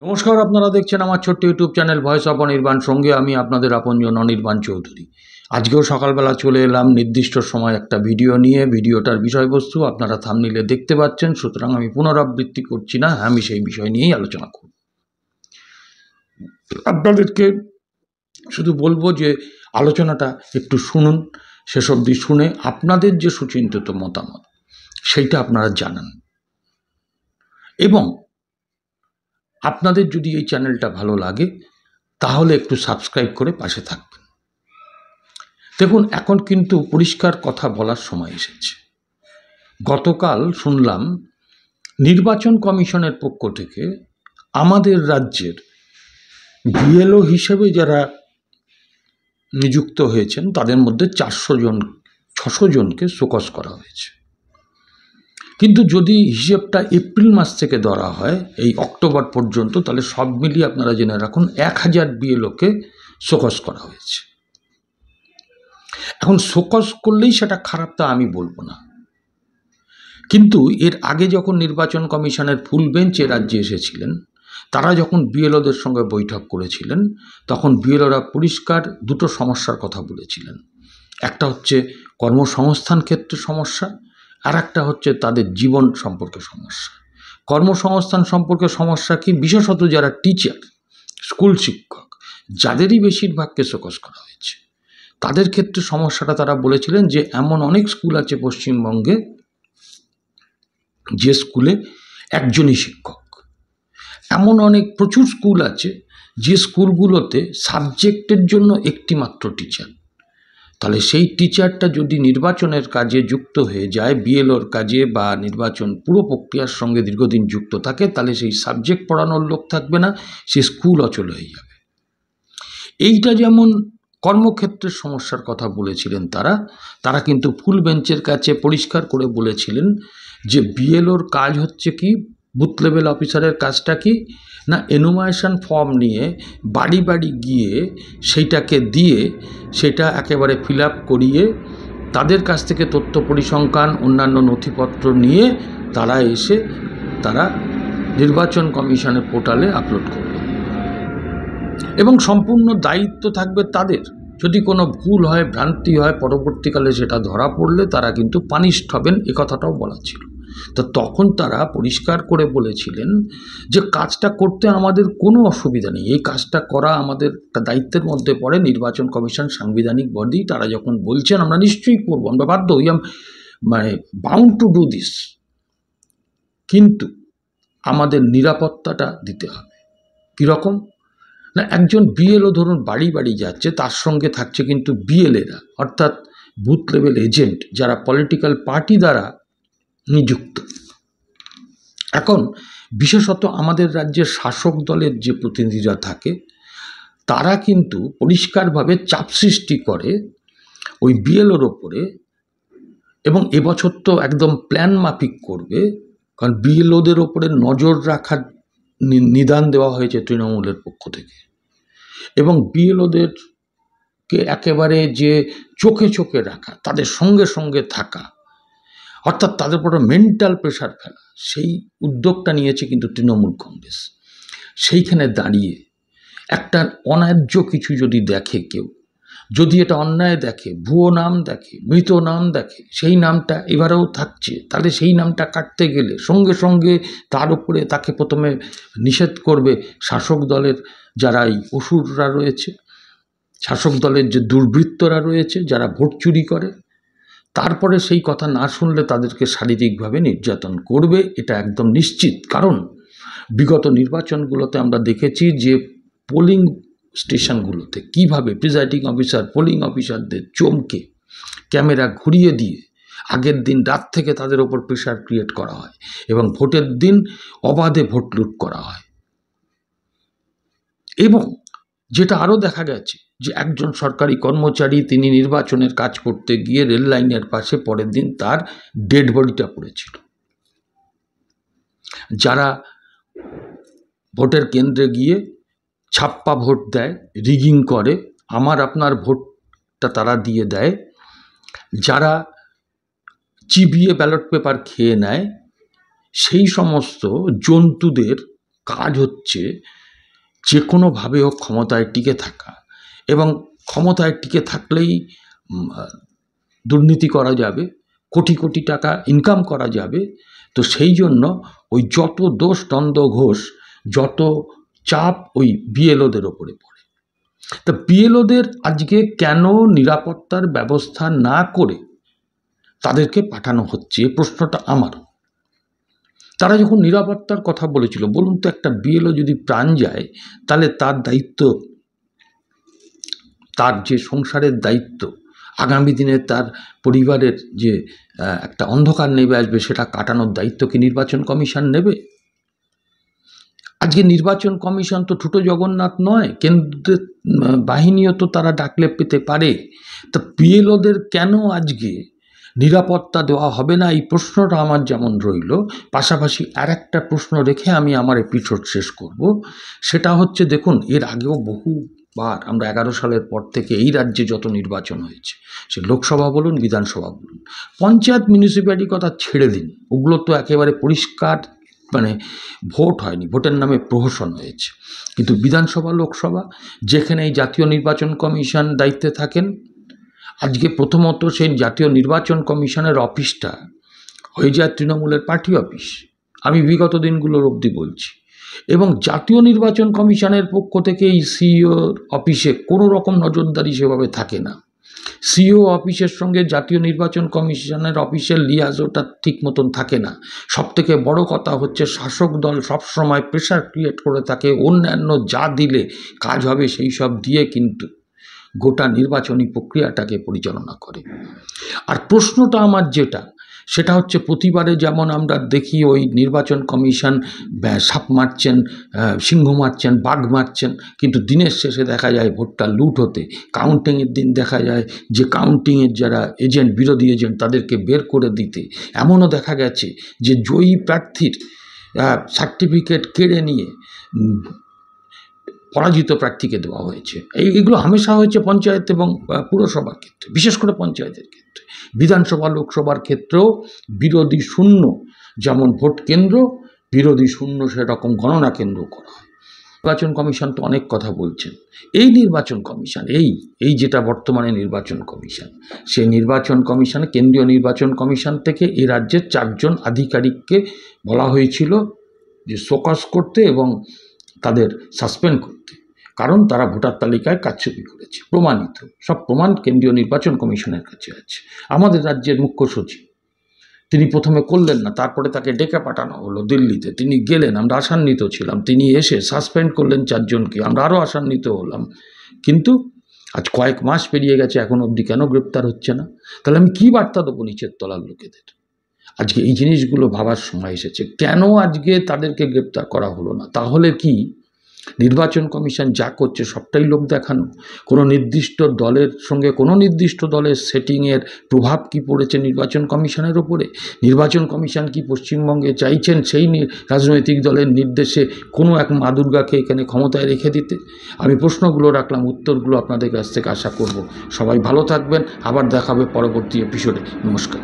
নমস্কার, আপনারা দেখছেন আমার ছোট্ট YouTube channel voice of Anirban. সঙ্গে আমি আপনাদের আপনজন অনির্বাণ চৌধুরী। আজকেও সকালবেলা চলে এলাম নির্দিষ্ট সময় একটা ভিডিও নিয়ে। ভিডিওটার বিষয়বস্তু আপনারা থাম্বনেইলে দেখতে পাচ্ছেন, সুতরাং আমি পুনরাবৃত্তি করছি না, আমি সেই বিষয় নিয়েই আলোচনা করব। আপনাদেরকে শুধু বলবো যে আলোচনাটা একটু শুনুন, শেষ অবধি শুনে আপনাদের যে সুচিন্তিত মতামত সেইটা আপনারা জানান, এবং আপনাদের যদি এই চ্যানেলটা ভালো লাগে তাহলে একটু সাবস্ক্রাইব করে পাশে থাকবেন। দেখুন, এখন কিন্তু পরিষ্কার কথা বলার সময় এসেছে। গতকাল শুনলাম নির্বাচন কমিশনের পক্ষ থেকে আমাদের রাজ্যের বিএলও হিসেবে যারা নিযুক্ত হয়েছেন তাদের মধ্যে 600 জনকে শোকজ করা হয়েছে। কিন্তু যদি হিসেবটা এপ্রিল মাস থেকে ধরা হয় এই অক্টোবর পর্যন্ত, তাহলে সব মিলিয়ে আপনারা জেনে রাখুন 1000 বিএলওকে শোকজ করা হয়েছে। এখন শোকজ করলেই সেটা খারাপ তা আমি বলবো না, কিন্তু এর আগে যখন নির্বাচন কমিশনের ফুল বেঞ্চ রাজ্যে এসেছিলেন, তারা যখন বিএলওদের সঙ্গে বৈঠক করেছিলেন, তখন বিএলওরা পরিষ্কার দুটো সমস্যার কথা বলেছিলেন। একটা হচ্ছে কর্মসংস্থান ক্ষেত্রে সমস্যা, আর একটা হচ্ছে তাদের জীবন সম্পর্কে সমস্যা। কর্মসংস্থান সম্পর্কে সমস্যা কি, বিশেষত যারা টিচার, স্কুল শিক্ষক, যাদেরই বেশিরভাগকে শোকজ করা হয়েছে, তাদের ক্ষেত্রে সমস্যাটা তারা বলেছিলেন যে এমন অনেক স্কুল আছে পশ্চিমবঙ্গে যে স্কুলে একজনই শিক্ষক, এমন প্রচুর স্কুল আছে যে স্কুলগুলোতে সাবজেক্টের জন্য একটি মাত্র টিচার। তাহলে সেই টিচারটা যদি নির্বাচনের কাজে যুক্ত হয়ে যায়, বিএলওর কাজে বা নির্বাচন পুরো প্রক্রিয়ার সঙ্গে দীর্ঘদিন যুক্ত থাকে, তাহলে সেই সাবজেক্ট পড়ানোর লোক থাকবে না, সে স্কুল অচল হয়ে যাবে। এইটা যেমন কর্মক্ষেত্রের সমস্যার কথা বলেছিলেন তারা কিন্তু ফুল বেঞ্চের কাছে পরিষ্কার করে বলেছিলেন যে বিএলওর কাজ হচ্ছে কি, বুথ লেভেল অফিসারের কাজটা কি না, এনুমারেশন ফর্ম নিয়ে বাড়ি বাড়ি গিয়ে সেইটাকে দিয়ে সেটা একেবারে ফিল আপ করিয়ে তাদের কাছ থেকে তথ্য পরিসংখ্যান অন্যান্য নথিপত্র নিয়ে তারা নির্বাচন কমিশনের পোর্টালে আপলোড করবে, এবং সম্পূর্ণ দায়িত্ব থাকবে তাদের। যদি কোনো ভুল হয়, ভ্রান্তি হয়, পরবর্তীকালে সেটা ধরা পড়লে তারা কিন্তু পানিশড হবেন, এ কথাটাও বলা ছিল। তো তখন তারা পরিষ্কার করে বলেছিলেন যে কাজটা করতে আমাদের কোনো অসুবিধা নেই, এই কাজটা করা আমাদের একটা দায়িত্বের মধ্যে পড়ে। নির্বাচন কমিশন সাংবিধানিক বডি, তারা যখন বলছেন আমরা নিশ্চয়ই করব, আমরা বাধ্য, বাউন্ড টু ডু দিস, কিন্তু আমাদের নিরাপত্তাটা দিতে হবে। কীরকম না, একজন বিএলও ধরুন বাড়ি বাড়ি যাচ্ছে, তার সঙ্গে থাকছে কিন্তু বিএলএরা, অর্থাৎ বুথ লেভেল এজেন্ট, যারা পলিটিক্যাল পার্টি দ্বারা নিযুক্ত। এখন বিশেষত আমাদের রাজ্যের শাসক দলের যে প্রতিনিধিরা থাকে, তারা কিন্তু পরিষ্কারভাবে চাপ সৃষ্টি করে ওই বিএলওর ওপরে, এবং এবছর তো একদম প্ল্যান মাফিক করবে, কারণ বিএলওদের ওপরে নজর রাখার নিদান দেওয়া হয়েছে তৃণমূলের পক্ষ থেকে, এবং বিএলওদেরকে একেবারে যে চোখে চোখে রাখা, তাদের সঙ্গে সঙ্গে থাকা, অর্থাৎ তাদের উপরে মেন্টাল প্রেশার ফেলা, সেই উদ্যোগটা নিয়েছে কিন্তু তৃণমূল কংগ্রেস। সেইখানে দাঁড়িয়ে একটা অন্যায্য কিছু যদি দেখে কেউ, যদি এটা অন্যায় দেখে, ভুয়ো নাম দেখে, মৃত নাম দেখে, সেই নামটা এবারেও থাকছে, তাহলে সেই নামটা কাটতে গেলে সঙ্গে সঙ্গে তার উপরে তাকে প্রথমে নিষেধ করবে শাসক দলের যারা এই অসুররা রয়েছে, শাসক দলের যে দুর্বৃত্তরা রয়েছে যারা ভোট চুরি করে, তারপরে সেই কথা না শুনলে তাদেরকে শারীরিকভাবে নির্যাতন করবে, এটা একদম নিশ্চিত। কারণ বিগত নির্বাচনগুলোতে আমরা দেখেছি যে পোলিং স্টেশনগুলোতে কীভাবে প্রিজাইডিং অফিসার পোলিং অফিসারদের চমকে ক্যামেরা ঘুরিয়ে দিয়ে আগের দিন রাত থেকে তাদের ওপর প্রেশার ক্রিয়েট করা হয়, এবং ভোটের দিন অবাধে ভোট লুট করা হয়। এবং যেটা আরও দেখা গেছে যে একজন সরকারি কর্মচারী, তিনি নির্বাচনের কাজ করতে গিয়ে রেল লাইনের পাশে পরের দিন তার ডেড বডিটা পড়েছিল। যারা ভোটের কেন্দ্রে গিয়ে ছাপ্পা ভোট দেয়, রিগিং করে, আমার আপনার ভোটটা তারা দিয়ে দেয়, যারা চিবিয়ে ব্যালট পেপার খেয়ে নেয়, সেই সমস্ত জন্তুদের কাজ হচ্ছে যে কোনোভাবে হোক ক্ষমতায় টিকে থাকা, এবং ক্ষমতায় টিকে থাকলেই দুর্নীতি করা যাবে, কোটি কোটি টাকা ইনকাম করা যাবে। তো সেই জন্য ওই যত দোষ দ্বন্দ্ব ঘোষ, যত চাপ ওই বিএলওদের ওপরে পড়ে। তা বিএলওদের আজকে কেন নিরাপত্তার ব্যবস্থা না করে তাদেরকে পাঠানো হচ্ছে, এই প্রশ্নটা আমার। তারা যখন নিরাপত্তার কথা বলেছিল, বলুন তো একটা বিএলও যদি প্রাণ যায় তাহলে তার দায়িত্ব, তার যে সংসারের দায়িত্ব, আগামী দিনে তার পরিবারের যে একটা অন্ধকার নেমে আসবে সেটা কাটানোর দায়িত্ব কি নির্বাচন কমিশন নেবে? আজকে নির্বাচন কমিশন তো ছোটো জগন্নাথ নয়, কেন্দ্রের বাহিনীও তো তারা ডাকলে পেতে পারে। তা বিএলওদের কেন আজকে নিরাপত্তা দেওয়া হবে না, এই প্রশ্নটা আমার যেমন রইল। পাশাপাশি আর একটা প্রশ্ন রেখে আমি আমার এপিসোড শেষ করব। সেটা হচ্ছে, দেখুন এর আগেও বহুবার আমরা 11 সালের পর থেকে এই রাজ্যে যত নির্বাচন হয়েছে, সে লোকসভা বলুন বিধানসভা বলুন, পঞ্চায়েত মিউনিসিপ্যালিটি কথা ছেড়ে দিন, ওগুলো তো একেবারে পরিষ্কার মানে ভোট হয়নি, ভোটের নামে প্রহসন হয়েছে। কিন্তু বিধানসভা লোকসভা যেখানে এই জাতীয় নির্বাচন কমিশন দায়িত্বে থাকেন, আজকে প্রথমত সেই জাতীয় নির্বাচন কমিশনের অফিসটা হয়ে যায় তৃণমূলের পার্টি অফিস। আমি বিগত দিনগুলোর অবধি বলছি। এবং জাতীয় নির্বাচন কমিশনের পক্ষ থেকে এই সিইওর অফিসে কোনো রকম নজরদারি সেভাবে থাকে না। সিইও অফিসের সঙ্গে জাতীয় নির্বাচন কমিশনের অফিসের লিয়াজোটা ঠিক মতন থাকে না। সবথেকে বড় কথা হচ্ছে, শাসক দল সবসময় প্রেশার ক্রিয়েট করে থাকে, অন্যান্য যা দিলে কাজ হবে সেই সব দিয়ে কিন্তু গোটা নির্বাচনী প্রক্রিয়াটাকে পরিচালনা করে। আর প্রশ্নটা আমার যেটা, সেটা হচ্ছে প্রতিবারে যেমন আমরা দেখি ওই নির্বাচন কমিশন সাপ মারছেন, সিংহ মারছেন, বাঘ মারছেন, কিন্তু দিনের শেষে দেখা যায় ভোটটা লুট হতে। কাউন্টিংয়ের দিন দেখা যায় যে কাউন্টিংয়ের যারা এজেন্ট, বিরোধী এজেন্ট, তাদেরকে বের করে দিতে। এমনও দেখা গেছে যে জয়ী প্রার্থীর সার্টিফিকেট কেড়ে নিয়ে পরাজিত প্রার্থীকে দেওয়া হয়েছে। এইগুলো হামেশা হয়েছে পঞ্চায়েত এবং পুরসভার ক্ষেত্রে, বিশেষ করে পঞ্চায়েতের ক্ষেত্রে। বিধানসভা লোকসভার ক্ষেত্রেও বিরোধী শূন্য যেমন ভোট কেন্দ্র, বিরোধী শূন্য সেরকম গণনা কেন্দ্র করা হয়। নির্বাচন কমিশন তো অনেক কথা বলছেন। এই নির্বাচন কমিশন, এই যেটা বর্তমানে নির্বাচন কমিশন, সেই নির্বাচন কমিশন, কেন্দ্রীয় নির্বাচন কমিশন থেকে এই রাজ্যের 4 জন আধিকারিককে বলা হয়েছিল যে শোকজ করতে এবং তাদের সাসপেন্ড করতে, কারণ তারা ভোটার তালিকায় কারচুপি করেছে, প্রমাণিত সব প্রমাণ কেন্দ্রীয় নির্বাচন কমিশনের কাছে আছে। আমাদের রাজ্যের মুখ্য সচিব তিনি প্রথমে করলেন না, তারপরে তাকে ডেকে পাঠানো হলো দিল্লিতে, তিনি গেলেন, আমরা আশান্বিত ছিলাম, তিনি এসে সাসপেন্ড করলেন 4 জনকে, আমরা আরও আশান্বিত হলাম। কিন্তু আজ কয়েক মাস পেরিয়ে গেছে, এখন অবধি কেন গ্রেপ্তার হচ্ছে না? তাহলে আমি কী বার্তা দেবো নিচের তলার লোকেদের? আজকে এই জিনিসগুলো ভাবার সময় এসেছে, কেন আজকে তাদেরকে গ্রেপ্তার করা হলো না? তাহলে কি নির্বাচন কমিশন যা করছে সবটাই লোক দেখানো? কোনো নির্দিষ্ট দলের সঙ্গে কোনো নির্দিষ্ট দলের সেটিংয়ের প্রভাব কি পড়েছে নির্বাচন কমিশনের ওপরে? নির্বাচন কমিশন কি পশ্চিমবঙ্গে চাইছেন সেই রাজনৈতিক দলের নির্দেশে কোনো এক মা দুর্গাকে এখানে ক্ষমতায় রেখে দিতে? আমি প্রশ্নগুলো রাখলাম, উত্তরগুলো আপনাদের কাছ থেকে আশা করব। সবাই ভালো থাকবেন, আবার দেখাবে পরবর্তী এপিসোডে। নমস্কার।